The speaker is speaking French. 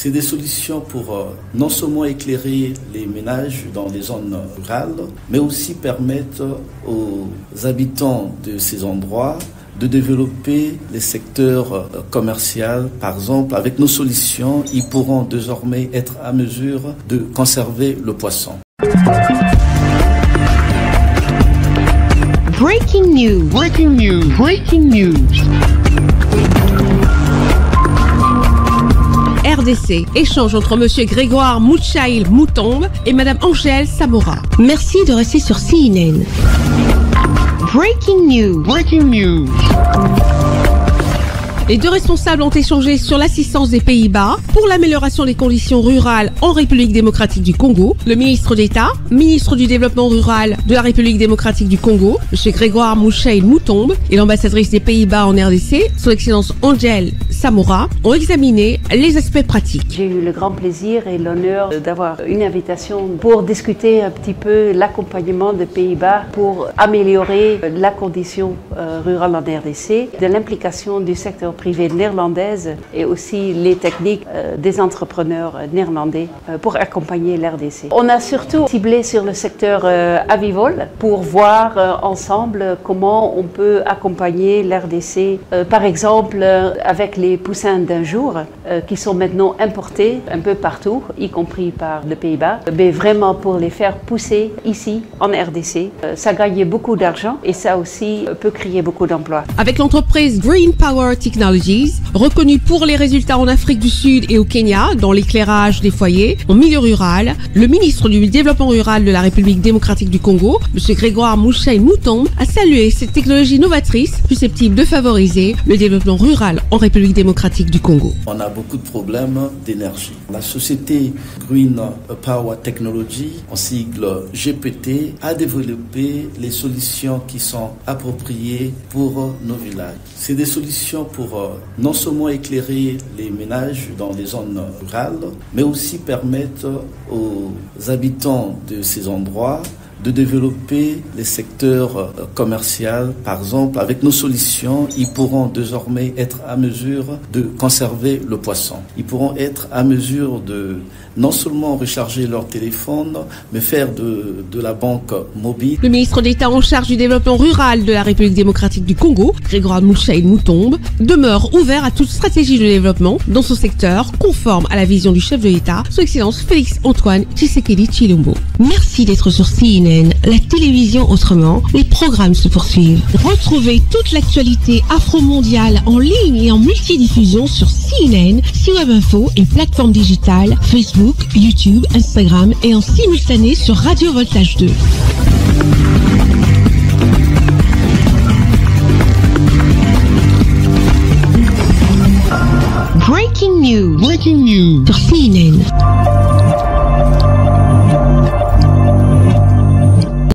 C'est des solutions pour non seulement éclairer les ménages dans les zones rurales, mais aussi permettre aux habitants de ces endroits de développer les secteurs commerciaux. Par exemple, avec nos solutions, ils pourront désormais être à mesure de conserver le poisson. Breaking news. Breaking news. Breaking news. RDC, échange entre Monsieur Grégoire Mouchaïl Moutombe et Madame Angèle Samora. Merci de rester sur CNN. Breaking news. Breaking news. Les deux responsables ont échangé sur l'assistance des Pays-Bas pour l'amélioration des conditions rurales en République démocratique du Congo. Le ministre d'État, ministre du Développement rural de la République démocratique du Congo, M. Grégoire Mouchaïl Moutombe, et l'ambassadrice des Pays-Bas en RDC, son Excellence Angèle Samora, ont examiné les aspects pratiques. J'ai eu le grand plaisir et l'honneur d'avoir une invitation pour discuter un petit peu l'accompagnement des Pays-Bas pour améliorer la condition rurale en RDC, de l'implication du secteur privée néerlandaise et aussi les techniques des entrepreneurs néerlandais pour accompagner l'RDC. On a surtout ciblé sur le secteur avicole pour voir ensemble comment on peut accompagner l'RDC, par exemple avec les poussins d'un jour qui sont maintenant importés un peu partout, y compris par les Pays-Bas, mais vraiment pour les faire pousser ici en RDC. Ça gagne beaucoup d'argent et ça aussi peut créer beaucoup d'emplois. Avec l'entreprise Green Power Technologies, reconnue pour les résultats en Afrique du Sud et au Kenya dans l'éclairage des foyers en milieu rural, le ministre du Développement rural de la République démocratique du Congo, M. Grégoire Mouchaïl Moutombe, a salué cette technologie novatrice susceptible de favoriser le développement rural en République démocratique du Congo. On a beaucoup de problèmes d'énergie. La société Green Power Technology, en sigle GPT, a développé les solutions qui sont appropriées pour nos villages. C'est des solutions pour non seulement éclairer les ménages dans les zones rurales, mais aussi permettre aux habitants de ces endroits de développer les secteurs commerciaux. Par exemple, avec nos solutions, ils pourront désormais être à mesure de conserver le poisson. Ils pourront être à mesure de non seulement recharger leur téléphone, mais faire de la banque mobile. Le ministre d'État en charge du développement rural de la République démocratique du Congo, Grégoire Mouchaïl Moutombe, demeure ouvert à toute stratégie de développement dans son secteur conforme à la vision du chef de l'État, son Excellence Félix-Antoine Tshisekedi Tshilombo. Merci d'être sur CNN, la télévision autrement. Les programmes se poursuivent. Retrouvez toute l'actualité afro-mondiale en ligne et en multidiffusion sur CNN, C-Web Info et plateformes digitales, Facebook, YouTube, Instagram et en simultané sur Radio Voltage 2. Breaking news. Breaking news sur CNN.